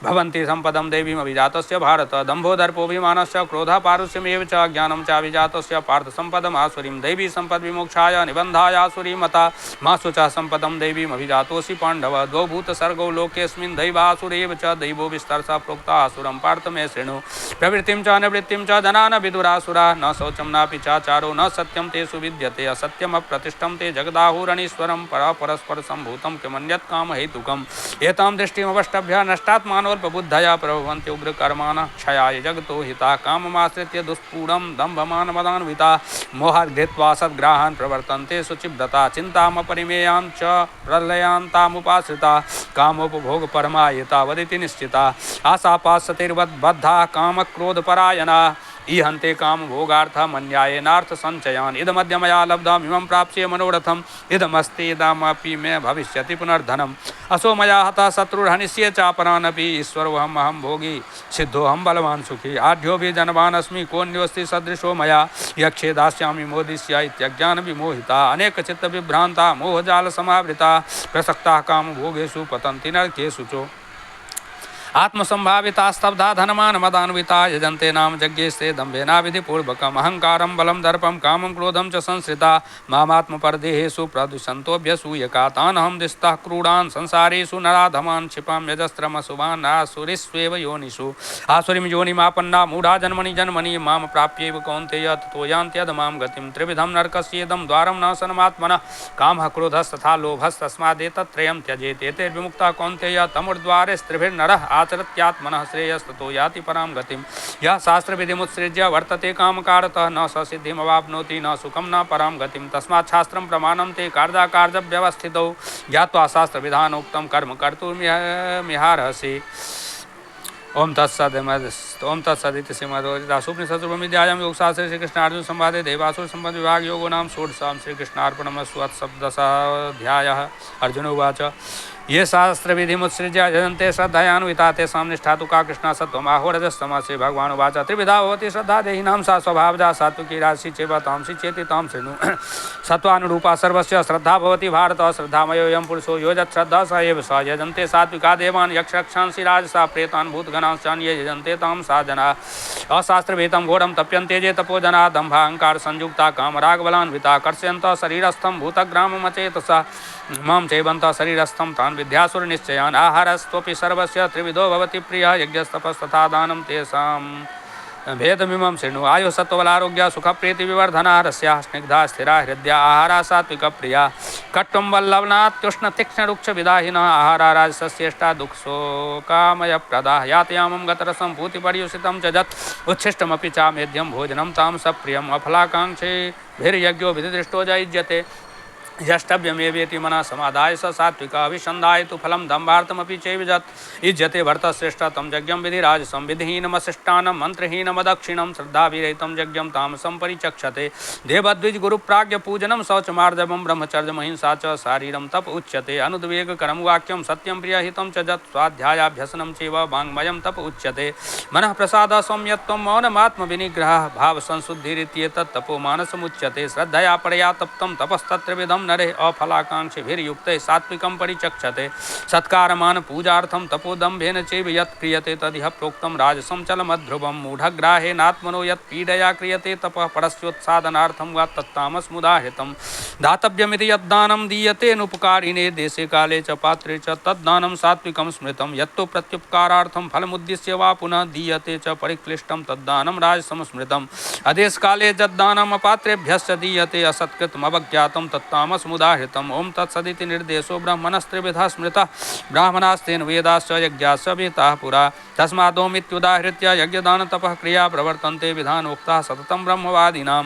भवन्ति सम्पदं देवीमभिजातस्य भारत दम्भो दर्पोऽभिमानश्च क्रोधः पारुष्यमेव च ज्ञानं चाभिजातस्य पार्थ सम्पदम् आसुरीं दैवी सम्पद्विमोक्षाय निबन्धाय आसुरीं मता मासु च सम्पदं देवीमभिजातोऽसि पाण्डव द्वौ भूतसर्गौ लोकेऽस्मिन् दैवासुरेव च दैवो विस्तरसा प्रोक्ता आसुरं पार्थ मे शृणु प्रवृत्तिं च निवृत्तिं च जनान विदुरासुरा न शौचं नापि चाचारो न सत्यं तेषु विद्यते असत्यमप्रतिष्ठं ते जगदाहुरणीश्वरं परस्परसम्भूतं किमन्यत् कामहेतुकम् एतां दृष्टिमवष्टभ्य नष्टात्मानोऽल्पबुद्धया प्रभवन्ति उग्रकर्माणः क्षयाय जगतो हिताः काममाश्रित्य दुष्पूरं दम्भमानमदान्विताः मोहात् धृत्वा सद्ग्राहान् प्रवर्तन्ते शुचिव्रता चिन्तामपरिमेयां च प्रलयान्तामुपाश्रिता कामोपभोगपरमायिता वदिति निश्चिता आशापाशतिर्बद्धा कामक्रोधपरायणा ईहन्ते कामभोगार्थं अन्यायेनार्थसञ्चयान् इदमद्य मया लब्धमिमं प्राप्स्ये मनोरथम् इदमस्ति इदमपि मे भविष्यति पुनर्धनम् असो मया हतः शत्रुर्हनिष्ये चापरानपि ईश्वरोऽहं भोगी सिद्धोऽहं बलवान् सुखी आढ्योऽपि जनवानस्मि कोऽन्योऽस्ति सदृशो मया यक्षे दास्यामि मोदिष्य इत्यज्ञानविमोहिता अनेकचित्तविभ्रान्ता मोहजालसमावृता प्रसक्ताः कामभोगेषु पतन्ति नरकेषु च आत्मसंभाविता स्तब्धा धनमानमदान्विता यजन्ते नाम यज्ञेस्ते दम्भेनाविधिपूर्वकम् अहङ्कारं बलं दर्पं कामं क्रोधं च संश्रिता मामात्मपरदेहेषु प्रदुषन्तोऽभ्यसूयका तानहं दिस्तः क्रूडान् संसारेषु नराधमान् क्षिपां यजस्त्रमसुभान् आसुरीष्वेव योनिषु आसुरीं योनिमापन्ना मूढा जन्मनि जन्मनि मां प्राप्यैव कौन्तेय ततो यान्त्यधमां गतिं त्रिविधं नरकस्येदं द्वारं नाशनमात्मनः कामः क्रोधस्तथा लोभस्तस्मादेतत्त्रयं त्यजेत् एतैर्विमुक्तः कौन्तेय तमुर्द्वारेस्त्रिभिर्नरः आचरत्यात्मनः श्रेयस्ततो याति परां गतिं यः शास्त्रविधिमुत्सृज्य वर्तते कामकारतः न स सिद्धिमवाप्नोति न सुखं न परां गतिं तस्मात् शास्त्रं प्रमाणं ते कार्याकार्यव्यवस्थितौ ज्ञात्वा शास्त्रविधानोक्तं कर्म कर्तुमिहार्हसि ओम तत्सदिति श्रीमद्भगवद्गीतासूपनिषत्सु ब्रह्मविद्यायां योगशास्त्रे श्रीकृष्णार्जुनसंवादे देवासुर संबंध विभाग योगो नाम षोडशः श्रीकृष्णार्पणमस्तु सप्तदशोऽध्यायः अर्जुन उवाच ये शास्त्रविधिमुत्सृज्य यजन्ते श्रद्धयान्विता तेषां निष्ठा तु का कृष्णा सत्त्वमाहो रजस्तमः श्रीभगवानुवाच त्रिविधा भवति श्रद्धा देहिनां सा स्वभावजा सात्विकी राजसी चैव तामसी चेति तां शृणु सत्त्वानुरूपा सर्वस्य श्रद्धा भवति भारत श्रद्धामयोऽयं पुरुषो यो यच्छ्रद्धः स एव स यजन्ते सात्विका देवान् यक्षरक्षांसि राजसा प्रेतान् भूतगणांश्चान्ये यजन्ते तां सा जनाः अशास्त्रवेदं घोरं तप्यन्ते ये तपो जनाः दम्भाहङ्कार संयुक्ता कामरागबलान्विता कर्षयन्तः शरीरस्थं भूतग्राममचेतसा मां चैवन्तः शरीरस्थं तान् विद्यासुरनिश्चयान् आहारस्त्वपि सर्वस्य त्रिविधो भवति प्रियः यज्ञस्तपस्तथा दानं तेषां भेदमिमं शृणु आयु सत्वबलारोग्य सुखप्रीति विवर्धना रस्या स्निग्धा स्थिरा हृदया आहारा सात्विक प्रिया कट्टुं वल्लवनात्युष्ण तीक्ष्ण रुक्ष विदाहिन आहारा राजसस्येष्टा दुःखशोकामय प्रदा यातयामं गतरसं भूतिपर्युषितं च जत् उच्छिष्टमपि चामेध्यं भोजनं तां सप्रियम् अफलाकाङ्क्षे भिर्यज्ञो विधिदृष्टो युज्यते यष्टव्यमेवेति मनः समादाय स सात्विक अभिसन्धाय तु फलं दम्भार्थमपि चैवजत् युज्यते भरतश्रेष्ठ तं यज्ञं विधिराजसं विधिहीनमशिष्टानं मन्त्रहीनमदक्षिणं श्रद्धाविरहितं यज्ञं तामसं परिचक्षते देवद्विज गुरुप्राज्ञपूजनं शौचमार्जवं ब्रह्मचर्यमहिंसा च शारीरं तप उच्यते अनुद्वेगकरं वाक्यं सत्यं प्रियहितं च यत् स्वाध्यायाभ्यसनं चैव वाङ्मयं तप उच्यते मनः प्रसादः सौम्यत्वं मौनमात्मविनिग्रहः भावसंशुद्धिरित्येतत् तपोमानसमुच्यते श्रद्धया परया तप्तं तपस्तत्रिविधं नरे अफलाकाङ्क्षिभिर्युक्ते सात्विकं परिचक्षते सत्कारमान पूजार्थं तपोदम्भेन चैव यत् क्रियते तदिह प्रोक्तं राजसं चलमध्रुवं मूढग्राहेनात्मनो यत् पीडया क्रियते तपः परस्योत्सादनार्थं वा तत्तामसमुदाहृतं दातव्यमिति यद्दानं दीयतेनुपकारिणे देशे काले च पात्रे च तद्दानं सात्विकं स्मृतं यत्तु प्रत्युपकारार्थं फलमुद्दिश्य वा पुनः दीयते च परिक्लिष्टं तद्दानं राजसं स्मृतम् अदेशकाले यद्दानम् अपात्रेभ्यश्च दीयते असत्कृतमवज्ञातं तत्तामसमुदाहृतम् ओं तत्सदिति निर्देशो ब्राह्मणस्त्रिविधः स्मृतः ब्राह्मणास्तेन वेदाश्च यज्ञाश्च विहिताः पुरा तस्मादोमित्युदाहृत्य यज्ञदानतपः क्रिया प्रवर्तन्ते विधानोक्ताः सततं ब्रह्मवादिनां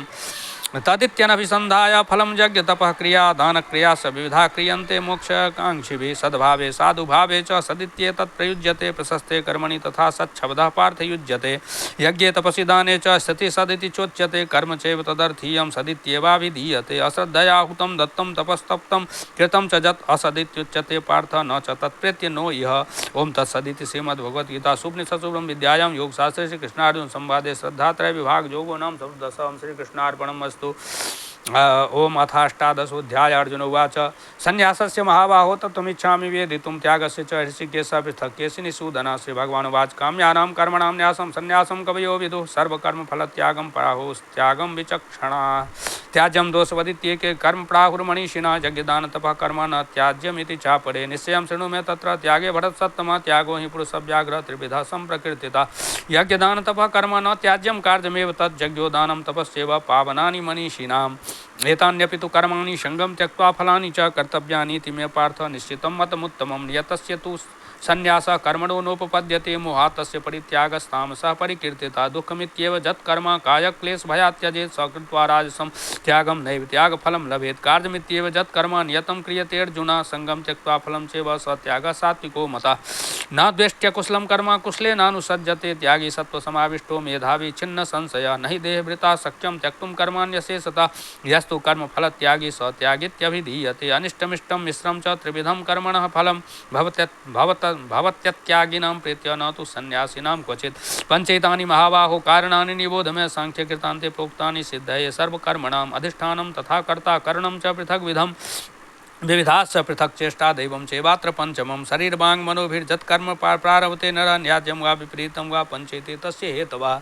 तदित्यनभिसन्धाय फलं यज्ञतपः क्रिया दानक्रिया स विविधा क्रियन्ते मोक्षकाङ्क्षिभिः सद्भावे साधुभावे च सदित्येतत् प्रयुज्यते प्रशस्ते कर्मणि तथा सच्छब्दः पार्थयुज्यते यज्ञे तपसि दाने च स्थिति सदिति चोच्यते कर्म चैव तदर्थीयं सदित्येवाभिधीयते अश्रद्धया हुतं दत्तं तपस्तप्तं कृतं च यत् असदित्युच्यते पार्थ न च तत्प्रेत्य नो इह ओं तत्सदिति श्रीमद्भगवद्गीतासु उपनिषत्सु ब्रह्मविद्यायां योगशास्त्रे श्रीकृष्णार्जुन संवादे श्रद्धात्रय विभाग योगो नाम चतुर्दशं श्रीकृष्णार्पणमस्तु ओम अथाष्टादशोऽध्याय अर्जुन उवाच संन्यासस्य महाबाहो तत्त्वमिच्छामि वेदितुं त्यागस्य च ऋषिकेशः पृथक् केशिनिषूदनः श्रीभगवानुवाच काम्यानां कर्मणां न्यासं संन्यासं कवयो विदुः सर्वकर्मफलत्यागं प्राहुस्त्यागं विचक्षणाः त्याज्यं दोषवदित्येके कर्म प्राहुर्मनीषिणः यज्ञदानतपः कर्म न त्याज्यमिति चापरे निश्चयं शृणु मे तत्र त्यागे भरतसत्तमः त्यागो हि पुरुषव्याघ्रः त्रिविधः सम्प्रकृतितः यज्ञदानतपः कर्म न त्याज्यं कार्यमेव तत् यज्ञोदानं तपस्यैव पावनानि मनीषिणाम् एतान्यपि तु कर्माणि संगं त्यक्त्वा फलानि च कर्तव्यानीति मे पार्थ निश्चितं मतमुत्तमं यतस्य तु संन्यासः कर्मणो नोपपद्यते मोहात् तस्य परित्यागस्तामसः परिकीर्तितः दुःखमित्येव यत्कर्म कायक्लेशभयात् त्यजेत् स कृत्वा राजसं त्यागं नैव त्यागफलं लभेत् कार्यमित्येव यत्कर्म नियतं क्रियते अर्जुन संगं त्यक्त्वा फलं चैव स त्यागः सात्विको मतः न द्वेष्ट्य कुशलं कर्म कुशलेनानुसज्जते त्यागी सत्त्वसमाविष्टो मेधावी छिन्न संशयः न हि देहभृता शक्यं त्यक्तुं कर्माण्यशेषतः यस्तु कर्मफलत्यागी स त्यागीत्यभिधीयते अनिष्टमिष्टं मिश्रं च त्रिविधं कर्मणः फलं भवत्यत्यागिनां प्रीत्य न तु सन्यासिनां क्वचित् पञ्चैतानि महाबाहो कारणानि निबोध मे सांख्यकृतान्ते प्रोक्तानि सिद्धये सर्वकर्मणाम् अधिष्ठानं तथा कर्ता करणं च पृथग्विधम् विविधाश्च पृथक् चेष्टा दैवं चैवात्र पञ्चमं शरीरवाङ् मनोभिर्जत्कर्म प्रारभते नरः न्याज्यं वा विपरीतं वा पञ्चेते तस्य हेतवः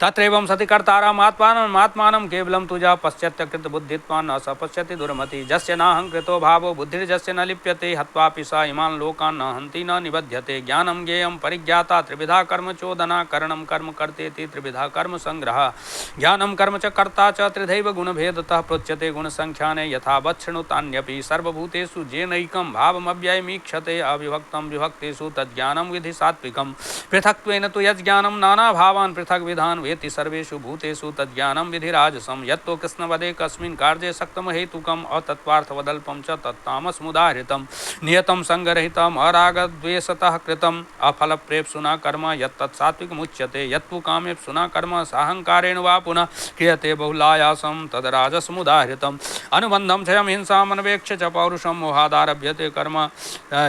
तत्रैवं सति कर्तारम् आत्मानं केवलं तुजा पश्चात्यकृतबुद्धित्वान् न स पश्यति दुर्मति यस्य नाहङ्कृतो भावो बुद्धिर्यस्य न लिप्यते हत्वापि स इमान् लोकान् न हन्ति न निबध्यते ज्ञानं ज्ञेयं परिज्ञाता त्रिविधा कर्म चोदना करणं कर्म कर्तेति त्रिविधा कर्म संग्रहः ज्ञानं कर्म च कर्ता च त्रिधैव गुणभेदतः प्रोच्यते गुणसंख्याने यथा वत्सृणुतान्यपि सर्वभूतेषु जेनैकं भावमव्ययमीक्षते अविभक्तं विभक्तेषु तज्ज्ञानं विधि सात्विकं पृथक्त्वेन तु यज्ज्ञानं नानाभावान् पृथग्विधान् वेति सर्वेषु भूतेषु तज्ज्ञानं विधि राजसं यत्तो कृष्णवदे कस्मिन् कार्ये सक्तम हेतुकम् अतत्त्वार्थवदल्पं च तत्तामसमुदाहृतं नियतं संगरहितम् अरागद्वेषतः कृतम् अफलप्रेप्सुना कर्म यत्तत् सात्विकमुच्यते यत्तु कामेप्सुना कर्म साहंकारेण वा पुनः क्रियते बहुलायासं तद्राजसमुदाहृतम् अनुबन्धं क्षयं हिंसाम् अनवेक्ष्य च पौरुषं मोहादारभ्यते कर्म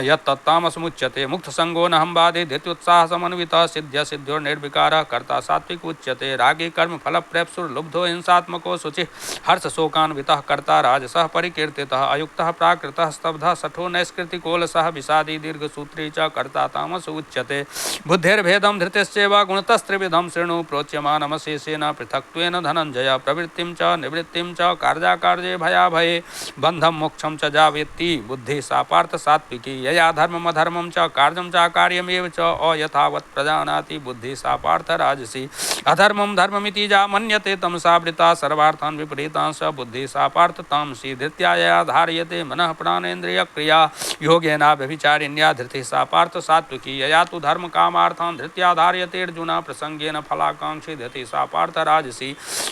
यत्तत्तामसमुच्यते मुक्तसंगो नहंवादे धृत्युत्साहसमन्वितः सिद्ध्योर्निर्विकारः कर्ता सात्विक उच्यते रागी कर्म फलप्रेप्सुर्लुब्धो हिंसात्मको शुचिः हर्षशोकान्वितः कर्ता राजसः परिकीर्तितः अयुक्तः प्राकृतः स्तब्धः शठो नैष्कृतिकोलसः विषादी दीर्घसूत्री च कर्ता तामस उच्यते बुद्धिर्भेदं धृतिश्चैव गुणतस्त्रिविधं शृणु प्रोच्यमानमशेषेण पृथक्त्वेन धनञ्जय प्रवृत्तिं च निवृत्तिं च कार्याकार्ये भयाभये बन्धं मोक्षं च प्रजा वेत्ति बुद्धि सा पार्थ सात्विकी यया धर्मम अधर्मम च कार्यम च कार्यमेव च अयथावत् प्रजानाति बुद्धि सा पार्थ राजसी अधर्मम धर्ममिति जा मन्यते तमसावृता सर्वार्थान् विपरीतान् स बुद्धि सा पार्थ तामसी धृत्या यया धार्यते मनः प्राणेन्द्रिय क्रिया योगेना व्यभिचारिण्या धृतिः सा पार्थ सात्विकी यया तु धर्म कामार्थान् धृत्या धार्यते अर्जुन प्रसंगेन फलाकांक्षी धृतिः सा पार्थ राजसी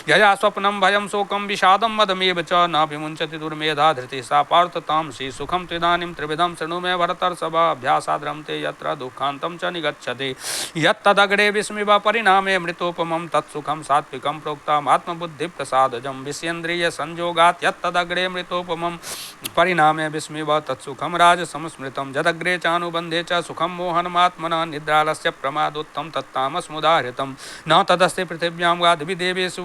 यया स्वप्नं भयं शोकं विषादं मदमेव च न विमुञ्चति दुर्मेधा धृतिः सा पार्थ तामसी सुखं त्विदानीं त्रिविधं शृणु मे भरतर्षभ अभ्यासाद्रमते यत्र दुःखान्तं च निगच्छति यत्तदग्रे विस्मिव परिणामे मृतोपमं तत्सुखं सात्विकं प्रोक्तम् आत्मबुद्धिप्रसादजं विषयेन्द्रिय संयोगात् यत्तदग्रे मृतोपमं परिणामे विस्मिव तत्सुखं राजसंस्मृतं यदग्रे चानुबन्धे च सुखं मोहनमात्मनः निद्रालस्य प्रमादोत्तम तत्तामसमुदाहृतं न तदस्ति पृथिव्यां वा दिवि देवेषु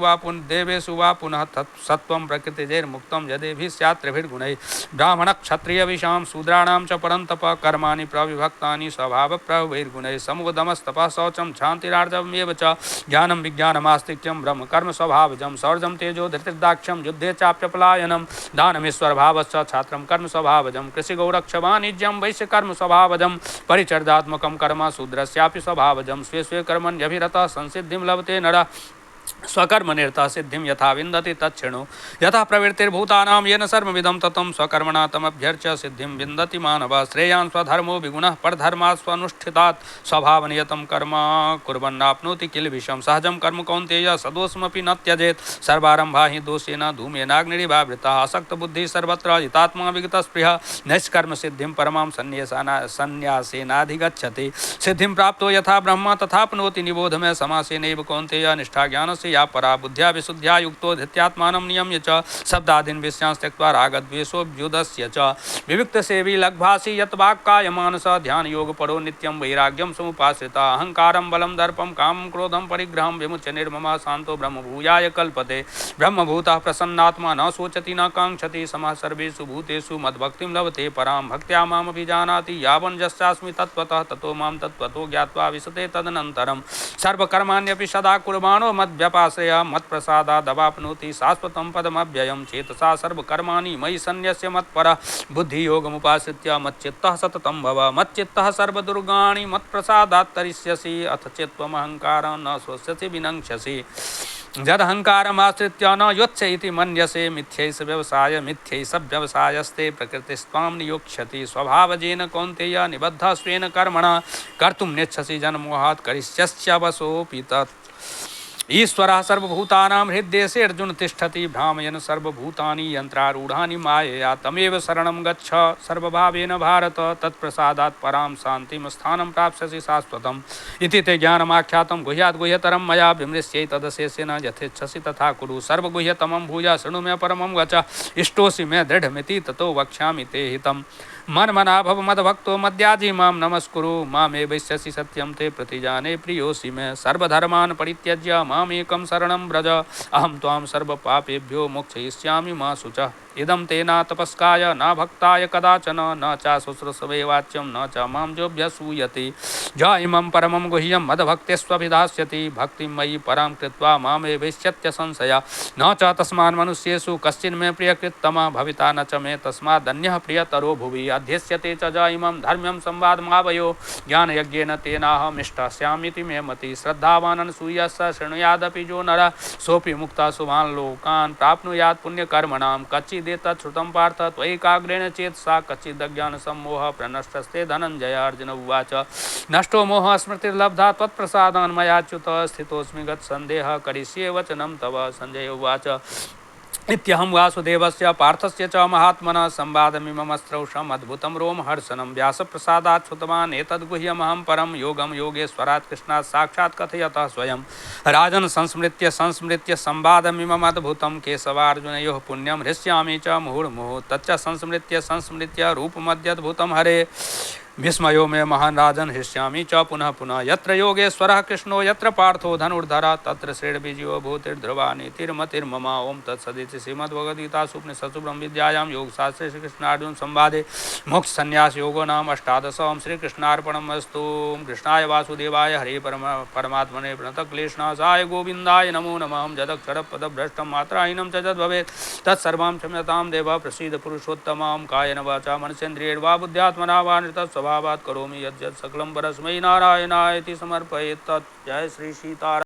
वा पुनः सत्त्वं प्रकृतिजैर्मुक्तं यदेभिः स्यात् त्रिभिर्गुणैः ब्राह्मणक्षत्रियविषां शूद्राणां च परन्तप कर्माणि प्रविभक्तानि स्वभावप्रभवैर्गुणैः समोदमस्तपः शौचं क्षान्तिरार्जवमेव च ज्ञानं विज्ञानमास्तिक्यं ब्रह्म कर्म स्वभावजं शौर्यं तेजो धृतिर्दाक्ष्यं युद्धे चाप्यपलायनं दानमीश्वरभावश्च छात्रं कर्म स्वभावजं कृषिगौरक्षवाणिज्यं वैश्यकर्म स्वभावजं परिचर्यात्मकं कर्म शूद्रस्यापि स्वभावजं स्वे स्वे कर्मण्यभिरतः संसिद्धिं लभते नरः स्वकर्मनिरतः सिद्धिं यथा विन्दति तच्छृणु यथा प्रवृत्तिर्भूतानां येन सर्वमिदं ततं स्वकर्मणा तमभ्यर्च्य सिद्धिं विन्दति मानवः श्रेयान् स्वधर्मो विगुणः परधर्मात् स्वनुष्ठितात् स्वभावनियतं कर्म कुर्वन्नाप्नोति किल विषं सहजं कर्म कौन्तेय सदोषमपि न त्यजेत् सर्वारम्भा हि दोषेण धूमेनाग्निरिवावृताः असक्तबुद्धिः सर्वत्र हितात्मा विगतस्पृहः नैष्कर्मसिद्धिं परमां संन्यासेनाधिगच्छति सिद्धिं प्राप्तो यथा ब्रह्म तथाप्नोति निबोध मे समासेनैव कौन्तेय निष्ठा ज्ञानस्य या परा बुद्ध्या विशुद्ध्या युक्तो धृत्यात्मानं नियम्य च शब्दादीन् विषयान् त्यक्त्वा रागद्वेषोऽभ्युदस्य च विविक्तसेवी लग्भासि यत् वाक्कायमानस ध्यानयोगपरो नित्यं वैराग्यं समुपाश्रिता अहङ्कारं बलं दर्पं कामं क्रोधं परिग्रहं विमुच्य निर्ममः शान्तो ब्रह्मभूयाय कल्पते ब्रह्मभूतः प्रसन्नात्मा न शोचति न काङ्क्षति समः सर्वेषु भूतेषु मद्भक्तिं लभते परां भक्त्या मामभिजानाति यावन्यस्यास्मि तत्त्वतः ततो मां तत्त्वतो ज्ञात्वा विशते तदनन्तरं सर्वकर्माण्यपि सदा कुर्वाणो मद्व्यपाश्रय मत्प्रसादादवाप्नोति शाश्वतं पदमव्ययं चेतसा सर्वकर्माणि मयि सन्न्यस्य मत्परः बुद्धियोगमुपाश्रित्य मच्चित्तः सततं भव मच्चित्तः सर्वदुर्गाणि मत्प्रसादात् तरिष्यसि अथ चेत्त्वमहङ्कारं न शोष्यसि विनङ्क्ष्यसि यदहङ्कारमाश्रित्य न योत्स्य इति मन्यसे मिथ्यैष व्यवसाय मिथ्यैष व्यवसायस्ते प्रकृतिस्त्वां नियोक्ष्यति स्वभावजेन कौन्तेय निबद्धः स्वेन कर्मणा कर्तुं नेच्छसि जन्मोहात् करिष्यस्यवसोऽपि तत् ईश्वरः सर्वभूतानां हृद्देशे अर्जुन तिष्ठति भ्रामयन् सर्वभूतानि यन्त्रारूढानि मायया तमेव शरणं गच्छ सर्वभावेन भारत तत्प्रसादात् परां शान्तिं स्थानं प्राप्स्यसि शाश्वतम् इति ते ज्ञानमाख्यातं गुह्यात् गुह्यतरं मया विमृश्यैतदशेषेण यथेच्छसि तथा कुरु सर्वगुह्यतमं भूय शृणु मे परमं वच इष्टोऽसि मे दृढमिति ततो वक्ष्यामि ते हितम् मन्मना भव मद्भक्तो मद्याजी मां नमस्कुरु मामे वैश्यसि सत्यं ते प्रतिजाने प्रियोऽसि मे सर्वधर्मान् परित्यज्य मामेकं शरणं व्रज अहं त्वां सर्वपापेभ्यो मोक्षयिष्यामि मा शुचः इदं तेना तपस्काय न भक्ताय कदाचन न च शुश्रूषवे वाच्यं न च मां जोऽभ्यसूयति ज इमं परमं गुह्यं मद्भक्तेष्वभिधास्यति भक्तिं मयि परां कृत्वा मामे वैश्यत्य संशय न च तस्मान् मनुष्येषु कश्चिन्मे प्रियकृत्तमः भविता न च मे तस्मादन्यः प्रियतरो भुवि अध्यस्यते च ज इमं धर्म्यं संवादमावयो ज्ञानयज्ञेन तेनाहमिष्टस्यामिति मे मति श्रद्धावाननसूयस्य शृणुयादपि जो नरः सोऽपि मुक्तः शुभान् लोकान् प्राप्नुयात् पुण्यकर्मणां कच्चिदेतत् श्रुतं पार्थ त्वयैकाग्रेण चेतसा कच्चिदज्ञानसम्मोहः प्रनष्टस्ते धनञ्जय अर्जुन उवाच नष्टो मोहः स्मृतिर्लब्धा त्वत्प्रसादान् मयाच्युत स्थितोऽस्मि गतसन्देहः करिष्ये वचनं तव सञ्जय उवाच इत्यहं वासुदेवस्य पार्थस्य च महात्मनः संवादमिममस्त्रौषम् अद्भुतं रोमहर्षणं व्यासप्रसादात् श्रुतवान् एतद्गुह्यमहं परं योगं योगेश्वरात् कृष्णात् साक्षात् कथयतः स्वयं राजन् संस्मृत्य संवादमिममद्भुतं केशवार्जुनयोः पुण्यं हृष्यामि च मुहुर्मुहुः तच्च संस्मृत्य रूपमद्यद्भुतं हरे भीष्मयो मे महान् राजन् हृष्यामि च पुनः पुनः यत्र योगेश्वरः कृष्णो यत्र पार्थो धनुर्धरः तत्र श्रेणिबीजयो भूतिर्ध्रुवा नीतिर्मतिर्मम ओं तत्सदिति श्रीमद्भगवद्गीतासु उपनिषत्सु ब्रह्मविद्यायां योगशास्त्रे श्रीकृष्णार्जुन संवादे मोक्षसंन्यास योगो नाम 18 श्रीकृष्णार्पणमस्तु। कृष्णाय वासुदेवाय हरे परमात्मने प्रणतक्लेशनाशाय गोविन्दाय नमो नमः। यदक्षरपदभ्रष्टं मात्राहीनं च यद्भवेत् तत्सर्वं क्षम्यतां देव प्रसीद पुरुषोत्तमं। कायेन वाचा मनसेन्द्रियैर्वा बुद्ध्यात्मना वा स्वभावात् करोमि यद्यत् सकलं परस्मै नारायणाय इति समर्पयेत्। तत् जय श्री सीताराम।